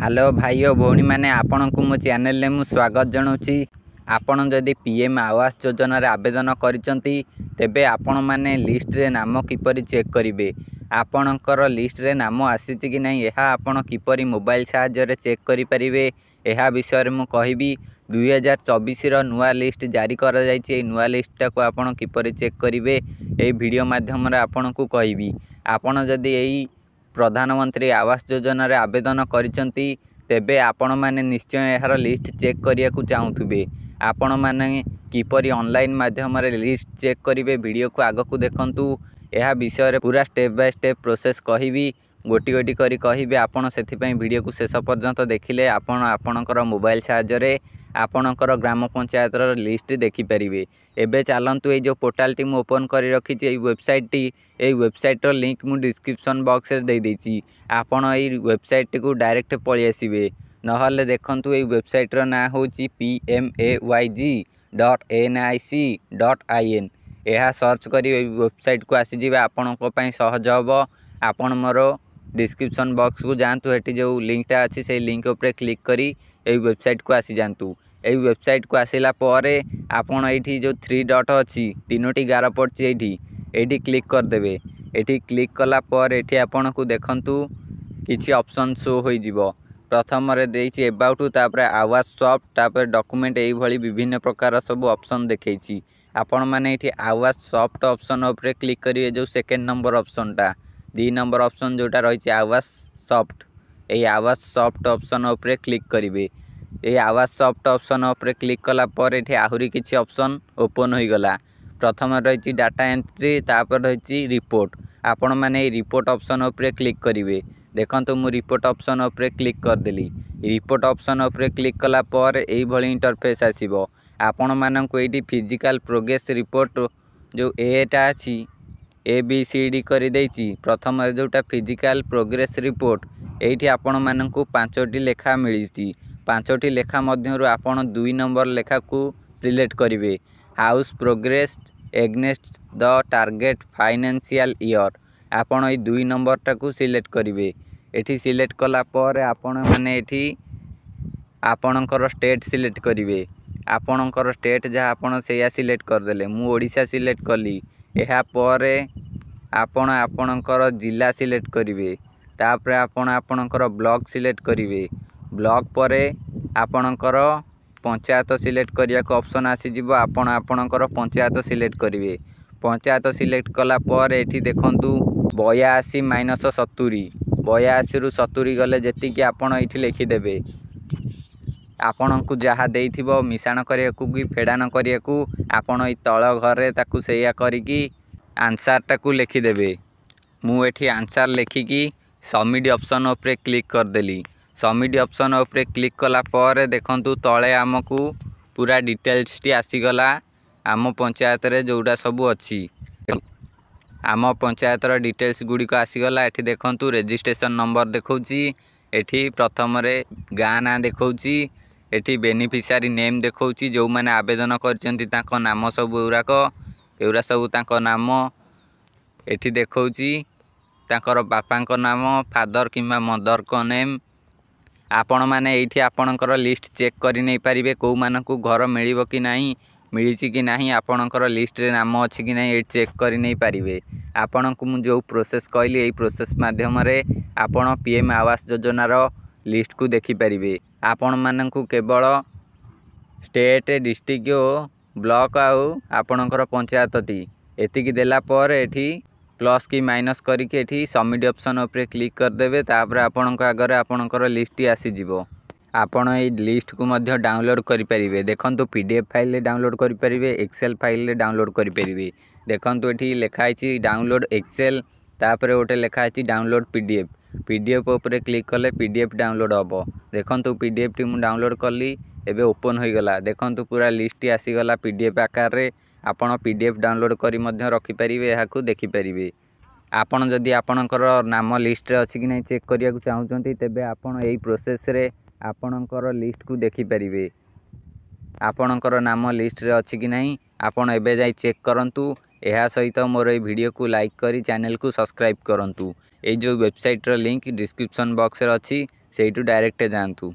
Hello भाइयों भौणी मैंने आपण को मो चैनल में स्वागत जनाऊँगी। आपण जदि पीएम आवास योजना रे आवेदन करिसेंती तेबे आपण माने लिस्ट रे नाम किपरि चेक करिवे। आपणकर लिस्ट रे नाम आसीछि कि नहीं यह आपण किपरि मोबाइल सहाय्य रे चेक करि परिवे एहा विषय मु कहिबी। 2024 रो नुआ लिस्ट जारी करा जायछि। ए नुआ लिस्ट को आपण किपरि चेक करिवे ए वीडियो माध्यम रे आपण को कहिबी। आपण जदि एई प्रधानमंत्री आवास योजना रे आवेदन करिसेंती तेबे आपण माने निश्चय यार लिस्ट चेक करिया को चाहूथुबे। आपण माने किपरि ऑनलाइन माध्यम रे लिस्ट चेक करिवे वीडियो को आग को देखंतु। यह विषय रे पूरा स्टेप बाय स्टेप प्रोसेस कहिबी, गोटी गोटी करी कहिबे। आपण सेथि पई वीडियो को शेष पर्यंत देखिले आपण आपणकर मोबाइल सहाय्य रे आपणकर ग्राम पंचायत रो लिस्ट देखि परिवे। एबे चलंतु ए जो पोर्टल टी मु ओपन करी रखी छी, ए वेबसाइट रो लिंक मु डिस्क्रिप्शन बॉक्स रे दे देछि। आपण ए वेबसाइट को डायरेक्ट पळि आसीबे। नहले देखंतु ए वेबसाइट रो ना होछि pmayg.nic.in। यह सर्च करी वेबसाइट को आसी जिवे आपण को पई सहज हबो। आपण मोरो डिस्क्रिप्शन बॉक्स को जानतु, एटी जो लिंकटा अछि से लिंक ऊपर क्लिक करी ए वेबसाइट को आसी जानतु। ए वेबसाइट को आसिला परे आपण एठी जो 3 डॉट अछि तीनोटी गार पड़छि एठी क्लिक कर देबे। एठी क्लिक कला पर एठी आपण को देखंतु किछि ऑप्शन शो होई जिवो। प्रथम रे देछि अबाउट, तापर आवास सॉफ्ट, तापर डॉक्यूमेंट, एई भली विभिन्न प्रकार सब ऑप्शन देखैछि। आपण माने एठी आवास सॉफ्ट ऑप्शन ऊपर क्लिक करिवे। जो सेकंड नंबर ऑप्शनटा 2 नंबर ऑप्शन जोटा रहिछि आवास सॉफ्ट, ए आवास सॉफ्ट ऑप्शन ऊपर क्लिक करिवे। ए आवास सॉफ्ट ऑप्शन ऊपर क्लिक कला पर एठी आहुरी किछि ऑप्शन ओपन होई गला। प्रथम रहिछि डाटा एंट्री, तापर रहिछि रिपोर्ट। आपण माने रिपोर्ट ऑप्शन ऊपर क्लिक करिवे। देखंतु मु रिपोर्ट ऑप्शन ऊपर क्लिक कर देली। रिपोर्ट ऑप्शन ऊपर क्लिक कला पर एई भली इंटरफेस आसीबो। आपण माननकु एठी फिजिकल प्रोग्रेस रिपोर्ट जो एटा अछि ABCD करि दैछि। प्रथम जोटा फिजिकल प्रोग्रेस रिपोर्ट एठी आपण माननकु 5टी लेखा मिलिछि। 5टी लेखा मध्यरु आपण 2 नंबर लेखा को सिलेक्ट करिवे। House progress against the target financial year, आपण ए 2 नंबर टाकू सिलेक्ट करिवे। एठी सिलेक्ट कला पर आपण माने एठी आपणकर स्टेट सिलेक्ट करिवे। आपणकर स्टेट जहाँ आपण सेया सिलेक्ट कर देले। मु ओडिशा सिलेक्ट कली। एहा परे आपण आपणकर जिला सिलेक्ट करिवे। तापर आपण आपणकर ब्लॉक सिलेक्ट करिवे। ब्लॉक परे आपणकर पंचायत सिलेक्ट करिया को ऑप्शन आसी जिवो। आपण आपणकर पंचायत सिलेक्ट करिवे। पंचायत सिलेक्ट कला पर एठी देखंतु 82 - 70, 82 रु 70 गले जेति कि आपण एठी लिखि देबे। आपण को जहा देइथिबो मिसाण करिया को कि फेडान करिया को आपण ए तळ घरे ताकू सेया करिकी आंसर टाकू लिखि देबे। मु एठी आंसर लिखि की सबमिट ऑप्शन ऊपर क्लिक कर देली। सबमिट ऑप्शन ऊपर क्लिक कला पर देखंतु तळे हमकू पूरा डिटेल्स टी आसी गला। आम पंचायत रे जोडा सब अछि, आम पंचायत रो डिटेल्स गुडी को आसी गला। एठी देखंतु रजिस्ट्रेशन नंबर देखौची। एठी प्रथम रे गां ना देखौची। एठी बेनिफिशियरी नेम देखौची। जो माने आवेदन करचंती ताको नाम सब एउरा सब ताको नाम एठी देखौची। ताकर बापा को नाम फादर किंबा मदर को नेम। आपण माने एठी आपणकर लिस्ट चेक करि नै परिबे। को मानकु घर मिलिबो कि नाही, मिलिछि कि नाही, आपणकर लिस्ट रे नाम अछि कि नाही ए चेक करि नै परिबे। आपणकु मु जो प्रोसेस कहली एई प्रोसेस माध्यम रे आपण पीएम आवास योजना रो लिस्ट को देखि परिबे। आपण मानकु केवल स्टेट, डिस्ट्रिक्ट ओ ब्लॉक आउ आपणकर पंचायत टी एतिकी देला पर एठी प्लस की माइनस करिके एठी सबमिट ऑप्शन ऊपर क्लिक कर देबे। तापर आपणक आगरे आपणकर लिस्ट टी आसी जिवो। आपण ए लिस्ट को मध्य डाउनलोड करि परिबे। देखंतु PDF फाइल रे डाउनलोड करि परिबे, एक्सेल फाइल रे डाउनलोड करि परिबे। देखंतु एठी लेखा आइछि डाउनलोड एक्सेल, तापर ओटे लेखा आइछि डाउनलोड PDF। PDF ऊपर क्लिक कले PDF डाउनलोड हबो। देखंतु PDF टी मु डाउनलोड करली, एबे ओपन होई गला। देखंतु पूरा लिस्ट टी आसी गला PDF आकार रे। आपण PDF डाउनलोड करी मध्य रखि परिबे, एहाकू देखि परिबे। आपण जदि आपणकर नाम लिस्ट रे अछि कि नै चेक करिया को चाहउचंती तेबे आपण एई प्रोसेस रे आपणकर लिस्ट को देखि परिबे। आपणकर नाम लिस्ट रे अछि कि नाही आपण एबे जाई चेक करंतु। एहा सहित मोर ए वीडियो को लाइक करी चैनल को सब्सक्राइब करंतु। ए जो वेबसाइट रो लिंक डिस्क्रिप्शन बॉक्स रे अछि ସେଇଠୁ ଡାଇରେକ୍ଟ ଯାଆନ୍ତୁ।